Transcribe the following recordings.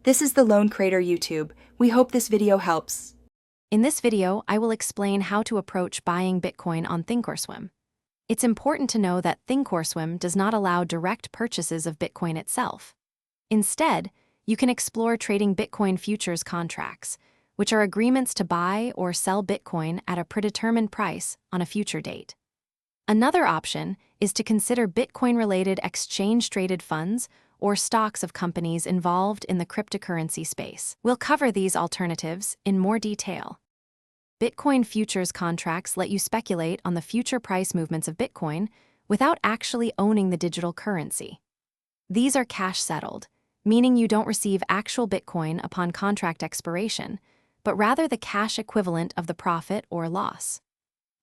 This is the Lone Crater YouTube. We hope this video helps. In this video, I will explain how to approach buying Bitcoin on Thinkorswim. It's important to know that Thinkorswim does not allow direct purchases of Bitcoin itself. Instead, you can explore trading Bitcoin futures contracts, which are agreements to buy or sell Bitcoin at a predetermined price on a future date. Another option is to consider Bitcoin-related exchange-traded funds or stocks of companies involved in the cryptocurrency space. We'll cover these alternatives in more detail. Bitcoin futures contracts let you speculate on the future price movements of Bitcoin without actually owning the digital currency. These are cash-settled, meaning you don't receive actual Bitcoin upon contract expiration, but rather the cash equivalent of the profit or loss.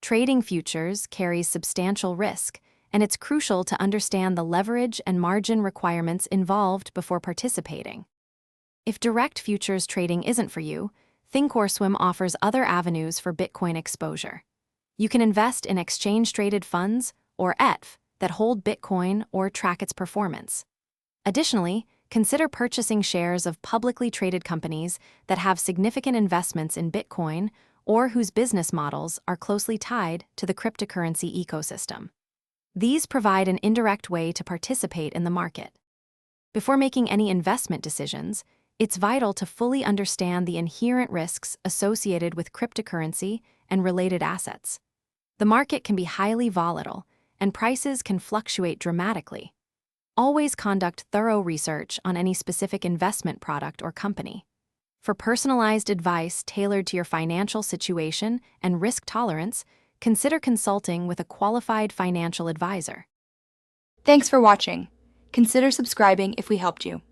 Trading futures carries substantial risk, and it's crucial to understand the leverage and margin requirements involved before participating. If direct futures trading isn't for you, Thinkorswim offers other avenues for Bitcoin exposure. You can invest in exchange-traded funds, or ETF, that hold Bitcoin or track its performance. Additionally, consider purchasing shares of publicly traded companies that have significant investments in Bitcoin or whose business models are closely tied to the cryptocurrency ecosystem. These provide an indirect way to participate in the market. Before making any investment decisions, it's vital to fully understand the inherent risks associated with cryptocurrency and related assets. The market can be highly volatile, and prices can fluctuate dramatically. Always conduct thorough research on any specific investment product or company. For personalized advice tailored to your financial situation and risk tolerance, consider consulting with a qualified financial advisor. Thanks for watching. Consider subscribing if we helped you.